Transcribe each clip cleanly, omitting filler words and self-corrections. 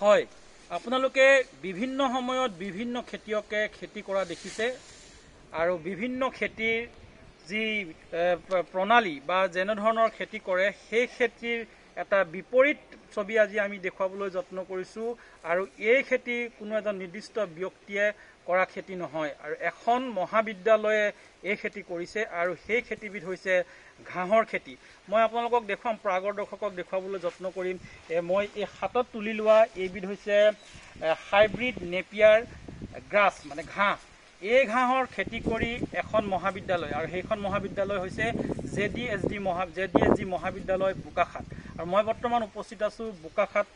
হয় আপোনালোকে বিভিন্ন সময়ত বিভিন্ন খেতিয়কে খেতি কৰা দেখিছে আৰু বিভিন্ন খেতিৰ যি প্ৰণালী বা যেনে ধৰণৰ খেতি কৰে সেই খেতিৰ এটা বিপৰীত ছবি আজি আমি দেখুৱাবলৈ যত্ন কৰিছোঁ আৰু এই খেতি কোনো এজন নিৰ্দিষ্ট ব্যক্তিয়ে কৰা খেতি নহয় আৰু এখন মহাবিদ্যালয়ে এই খেতি কৰিছে আৰু সেই খেতিবিধ হৈছে ঘাঁহৰ খেতি। মই আপোনালোকক দেখুৱাম, প্ৰাগৰ দৰ্শকক দেখুৱাবলৈ যত্ন কৰিম। মই এই হাতত তুলি লোৱা এইবিধ হৈছে হাইব্ৰিড নেপিয়াৰ গ্ৰাছ মানে ঘাঁহ। এই ঘাঁহৰ খেতি কৰি এখন মহাবিদ্যালয় আৰু সেইখন মহাবিদ্যালয় হৈছে JDSG মহাবিদ্যালয় বোকাখাট। আৰু মই বৰ্তমান উপস্থিত আছোঁ বোকাখাট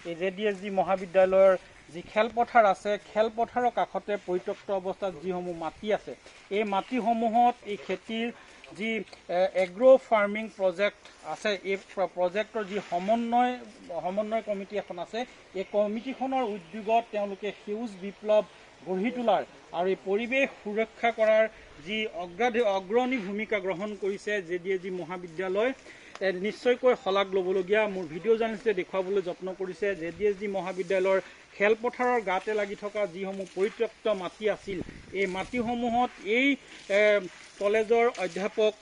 এই JDSG মহাবিদ্যালয়ৰ যি খেলপথাৰ আছে, খেলপথাৰৰ কাষতে পৰিত্যক্ত অৱস্থাত যিসমূহ মাটি আছে, এই মাটিসমূহত এই খেতিৰ যি এগ্ৰ' ফাৰ্মিং প্ৰজেক্ট আছে, এই প্ৰজেক্টৰ যি সমন্বয় কমিটি এখন আছে, এই কমিটিখনৰ উদ্যোগত তেওঁলোকে সেউজ বিপ্লৱ গঢ়ি তোলাৰ আৰু এই পৰিৱেশ সুৰক্ষা কৰাৰ যি অগ্ৰণী ভূমিকা গ্ৰহণ কৰিছে JDSG মহাবিদ্যালয়, নিশ্চয়কৈ শলাগ ল'বলগীয়া। মোৰ ভিডিঅ' জাৰ্নেলিষ্টে দেখুৱাবলৈ যত্ন কৰিছে JDSG মহাবিদ্যালয়ৰ খেলপথাৰৰ গাতে লাগি থকা যিসমূহ পৰিত্যক্ত মাটি আছিল, এই মাটিসমূহত এই কলেজৰ অধ্যাপক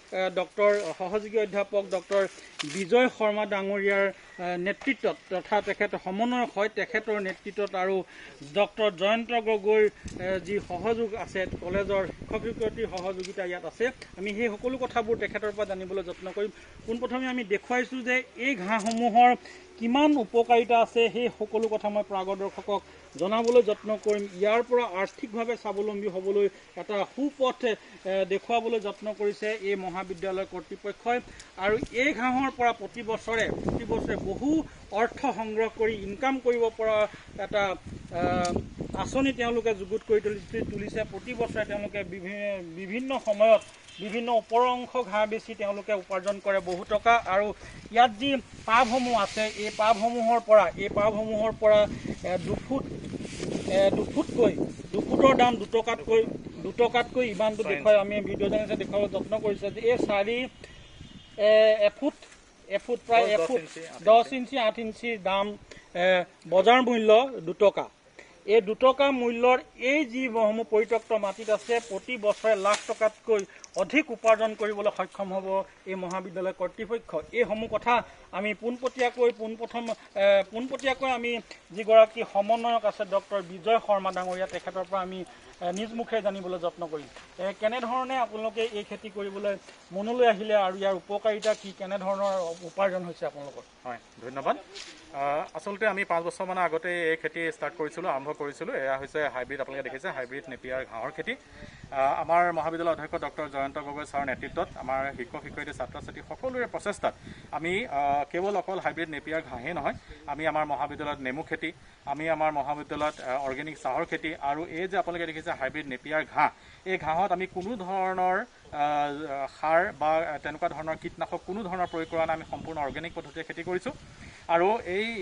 সহযোগী অধ্যাপক ডক্টৰ বিজয় শৰ্মা ডাঙৰীয়াৰ নেতৃত্বত তথা তেখেত সমন্বয়ক হয়, তেখেতৰ নেতৃত্বত আৰু ডক্টৰ জয়ন্ত গগৈৰ যি সহযোগ আছে, কলেজৰ শিক্ষক শিক্ষয়িত্ৰীৰ সহযোগিতা ইয়াত আছে। আমি সেই সকলো কথাবোৰ তেখেতৰ পৰা জানিবলৈ যত্ন কৰিম। পোনপ্ৰথমে আমি দেখুৱাইছোঁ যে এই ঘাঁহসমূহৰ কিমান উপকাৰিতা আছে, সেই সকলো কথা মই প্ৰাগৰ দৰ্শকক জনাবলৈ যত্ন কৰিম। ইয়াৰ পৰা আৰ্থিকভাৱে স্বাৱলম্বী হ'বলৈ এটা সুপথ দেখুৱাবলৈ যত্ন কৰিছে এই মহাবিদ্যালয় কৰ্তৃপক্ষই আৰু এই ঘাঁহৰ পৰা প্ৰতি বছৰে বহু অৰ্থ সংগ্ৰহ কৰি ইনকাম কৰিব পৰা এটা আঁচনি তেওঁলোকে যুগুত কৰি তুলিছে। প্ৰতি বছৰে তেওঁলোকে বিভিন্ন সময়ত বিভিন্ন ওপৰ অংশ ঘাঁহ বেচি তেওঁলোকে উপাৰ্জন কৰে বহু টকা আৰু ইয়াত যি পাভসমূহ আছে, এই পাভসমূহৰ পৰা দুফুটৰ দাম দুটকাতকৈ ইমানটো দেখুৱাই আমি ভিডিঅ' জাৰ্নেলিষ্টে দেখুৱাবলৈ যত্ন কৰিছে যে এই এফুট প্ৰায় 10 ইঞ্চি 8 ইঞ্চিৰ দাম বজাৰ মূল্য 2 টকা। এই 2 টকা মূল্যৰ এই যিসমূহ পৰিত্যক্ত মাটিত আছে, প্ৰতি বছৰে লাখ টকাতকৈ অধিক উপাৰ্জন কৰিবলৈ সক্ষম হ'ব এই মহাবিদ্যালয় কৰ্তৃপক্ষ। এইসমূহ কথা আমি পোনপটীয়াকৈ আমি যিগৰাকী সমন্বয়ক আছে ডক্টৰ বিজয় শৰ্মা ডাঙৰীয়া, তেখেতৰ পৰা আমি নিজ মুখে জানিবলৈ যত্ন কৰিম। কেনেধৰণে আপোনালোকে এই খেতি কৰিবলৈ মনলৈ আহিলে আৰু ইয়াৰ উপকাৰিতা কি, কেনেধৰণৰ উপাৰ্জন হৈছে আপোনালোকৰ? হয়, ধন্যবাদ। আচলতে আমি 5 বছৰমানৰ আগতে এই খেতি আৰম্ভ কৰিছিলোঁ। এয়া হৈছে হাইব্ৰিড, আপোনালোকে দেখিছে হাইব্ৰিড নেপিয়াৰ ঘাঁহৰ খেতি। আমাৰ মহাবিদ্যালয়ৰ অধ্যক্ষ ডক্টৰ জয়ন্ত গগৈ ছাৰৰ নেতৃত্বত আমাৰ শিক্ষক শিক্ষয়িত্ৰী ছাত্ৰ ছাত্ৰী সকলোৰে প্ৰচেষ্টাত আমি অকল হাইব্ৰিড নেপিয়াৰ ঘাঁহেই নহয়, আমি আমাৰ মহাবিদ্যালয়ত নেমু খেতি, আমি আমাৰ মহাবিদ্যালয়ত অৰ্গেনিক চাহৰ খেতি আৰু এই যে আপোনালোকে দেখিছে হাইব্ৰিড নেপিয়াৰ ঘাঁহ, এই ঘাঁহত আমি কোনো ধৰণৰ সাৰ বা তেনেকুৱা ধৰণৰ কীটনাশক কোনো ধৰণৰ প্ৰয়োগ কৰা নাই। আমি সম্পূৰ্ণ অৰ্গেনিক পদ্ধতিৰে খেতি কৰিছোঁ আৰু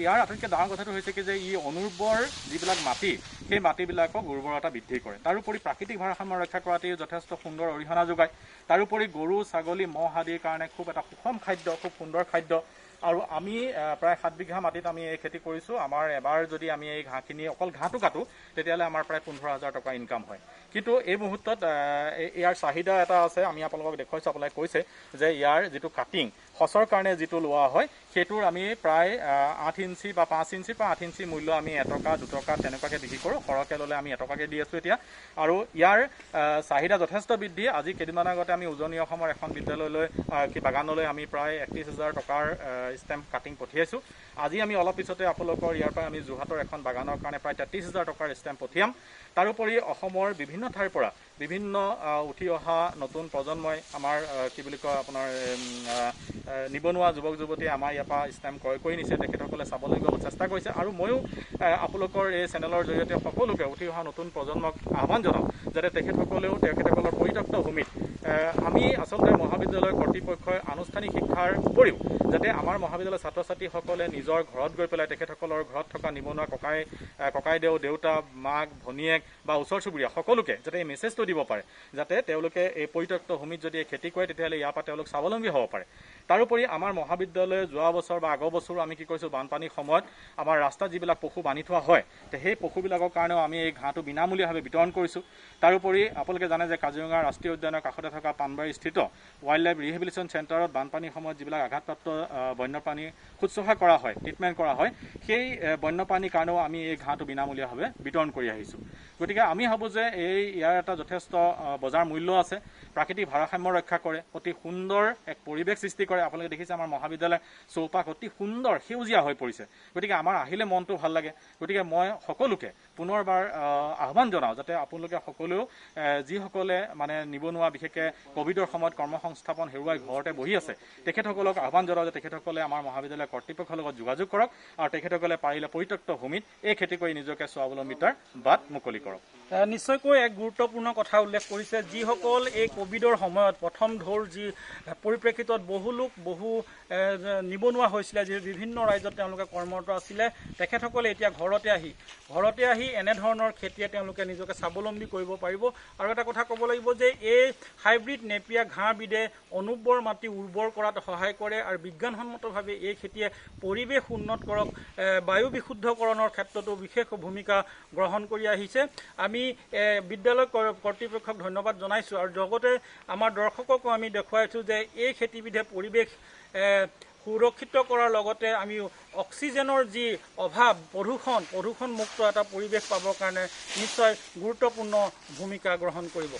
ইয়াৰ আটাইতকৈ ডাঙৰ কথাটো হৈছে কি যে ই অনুৰ্বৰ যিবিলাক মাটি, সেই মাটিবিলাকক উৰ্বৰতা বৃদ্ধি কৰে। তাৰোপৰি প্ৰাকৃতিক ভাৰসাম্য ৰক্ষা কৰাতেই যথেষ্ট সুন্দৰ অৰিহণা যোগায়। তাৰোপৰি গৰু, ছাগলী, মহ আদিৰ কাৰণে খুব এটা সুষম খাদ্য, খুব সুন্দৰ খাদ্য। আৰু আমি প্ৰায় 7 বিঘা মাটিত আমি এই খেতি কৰিছোঁ। আমাৰ এবাৰ যদি আমি এই ঘাঁহখিনি অকল ঘাঁহটো কাটোঁ, তেতিয়াহ'লে আমাৰ প্ৰায় 15,000 টকা ইনকাম হয়। কিন্তু এই মুহূৰ্তত ইয়াৰ চাহিদা এটা আছে, আমি আপোনালোকক দেখুৱাইছোঁ। আপোনালোকে কৈছে যে ইয়াৰ যিটো কাটিং সঁচৰ কাৰণে যিটো লোৱা হয়, সেইটোৰ আমি প্ৰায় 8 ইঞ্চি বা 5 ইঞ্চি বা 8 ইঞ্চি মূল্য আমি 1 টকা 2 টকা তেনেকুৱাকৈ বিক্ৰী কৰোঁ। সৰহকৈ ল'লে আমি 1 টকাকৈ দি আছোঁ এতিয়া। আৰু ইয়াৰ চাহিদা যথেষ্ট বৃদ্ধি। আজি কেইদিনমান আগতে আমি উজনি অসমৰ এখন বাগানলৈ আমি প্ৰায় 31,000 টকাৰ ষ্টেম্প কাটিং পঠিয়াইছোঁ। আজি আমি অলপ পিছতে আপোনালোকৰ ইয়াৰ পৰা আমি যোৰহাটৰ এখন বাগানৰ কাৰণে প্ৰায় 33,000 টকাৰ ষ্টেম্প পঠিয়াম। তাৰোপৰি অসমৰ বিভিন্ন ঠাইৰ পৰা বিভিন্ন উঠি অহা নতুন প্ৰজন্মই আমাৰ আপোনাৰ নিবনুৱা যুৱক যুৱতীয়ে আমাৰ ইয়াৰ পৰা ষ্টেম্প ক্ৰয় কৰি নিছে। তেখেতসকলে চাবলৈ গৈ চেষ্টা কৰিছে আৰু ময়ো আপোনালোকৰ এই চেনেলৰ জৰিয়তে সকলোকে উঠি অহা নতুন প্ৰজন্মক আহ্বান জনাওঁ যাতে তেখেতসকলৰ পৰিত্যক্ত ভূমিত আমি আচলতে মহাবিদ্যালয়ৰ কৰ্তৃপক্ষই আনুষ্ঠানিক শিক্ষাৰ উপৰিও যাতে আমাৰ মহাবিদ্যালয়ৰ ছাত্ৰ ছাত্ৰীসকলে নিজৰ ঘৰত গৈ পেলাই তেখেতসকলৰ ঘৰত থকা নিবনুৱা ককাইদেউ দেউতা মাক ভনীয়েক বা ওচৰ চুবুৰীয়া সকলোকে যাতে এই মেছেজটো দিব পাৰে যাতে তেওঁলোকে এই পৰিত্যক্ত ভূমিত যদি এই খেতি কৰে তেতিয়াহ'লে ইয়াৰ পৰা তেওঁলোক স্বাৱলম্বী হ'ব পাৰে। তাৰোপৰি আমাৰ মহাবিদ্যালয়ে যোৱা বছৰ বা আগৰ বছৰো আমি কি কৰিছোঁ, বানপানীৰ সময়ত আমাৰ ৰাস্তাত যিবিলাক পশু বান্ধি থোৱা হয় সেই পশুবিলাকৰ কাৰণেও আমি এই ঘাঁহটো বিনামূলীয়াভাৱে বিতৰণ কৰিছোঁ। তাৰোপৰি আপোনালোকে জানে যে কাজিৰঙা ৰাষ্ট্ৰীয় উদ্যানৰ কাষতে থকা পাণবাৰীস্থিত ৱাইল্ড লাইফ ৰিহেবিলিটেশ্যন চেণ্টাৰত বানপানীৰ সময়ত যিবিলাক আঘাতপ্ৰাপ্ত বন্যপ্ৰাণী শুশ্ৰূষা কৰা হয়, ট্ৰিটমেণ্ট কৰা হয়, সেই বন্যপ্ৰাণীৰ কাৰণেও আমি এই ঘাঁহটো বিনামূলীয়াভাৱে বিতৰণ কৰি আহিছোঁ। গতিকে আমি ভাবোঁ যে ইয়াৰ এটা যথেষ্ট বজাৰ মূল্য আছে, প্ৰাকৃতিক ভাৰসাম্য ৰক্ষা কৰে, অতি সুন্দৰ এক পৰিৱেশ সৃষ্টি কৰে। আপোনালোকে দেখিছে আমাৰ মহাবিদ্যালয় চৌপাশ অতি সুন্দৰ সেউজীয়া হৈ পৰিছে। গতিকে আমাৰ আহিলে মনটো ভাল লাগে। গতিকে মই সকলোকে পুনৰবাৰ আহ্বান জনাওঁ যাতে আপোনালোকে সকলেও যিসকলে মানে নিবনুৱা বিশেষকৈ ক'ভিডৰ সময়ত কৰ্মসংস্থাপন হেৰুৱাই ঘৰতে বহি আছে তেখেতসকলক আহ্বান জনাওঁ যে তেখেতসকলে আমাৰ মহাবিদ্যালয়ৰ কৰ্তৃপক্ষৰ লগত যোগাযোগ কৰক আৰু তেখেতসকলে পাৰিলে পৰিত্যক্ত ভূমিত এই খেতি কৰি নিজকে স্বাৱলম্বিতাৰ বাট মুকলি কৰক। নিশ্চয়কৈ এক গুৰুত্বপূৰ্ণ কথা উল্লেখ কৰিছে, যিসকল এই ক'ভিডৰ সময়ত প্ৰথম ঢৌৰ যি পৰিপ্ৰেক্ষিতত বহু নিবনুৱা হৈছিলে, যি বিভিন্ন ৰাজ্যত তেওঁলোকে কৰ্মৰত আছিলে, তেখেতসকলে এতিয়া ঘৰতে আহি এনেধৰণৰ খেতিয়ে তেওঁলোকে নিজকে স্বাৱলম্বী কৰিব পাৰিব। আৰু এটা কথা ক'ব লাগিব যে এই হাইব্ৰিড নেপিয়াৰ ঘাঁহবিধে অনুৰ্বৰ মাটি উৰ্বৰ কৰাত সহায় কৰে আৰু বিজ্ঞানসন্মতভাৱে এই খেতিয়ে পৰিৱেশ উন্নত কৰক, বায়ু বিশুদ্ধকৰণৰ ক্ষেত্ৰতো বিশেষ ভূমিকা গ্ৰহণ কৰি আহিছে। আমি বিদ্যালয় কৰ্তৃপক্ষক ধন্যবাদ জনাইছোঁ আৰু লগতে আমাৰ দৰ্শককো আমি দেখুৱাইছোঁ যে এই খেতিবিধে পৰিৱেশ সুৰক্ষিত কৰাৰ লগতে আমি অক্সিজেনৰ যি অভাৱ, প্ৰদূষণমুক্ত এটা পৰিৱেশ পাবৰ কাৰণে নিশ্চয় গুৰুত্বপূৰ্ণ ভূমিকা গ্ৰহণ কৰিব।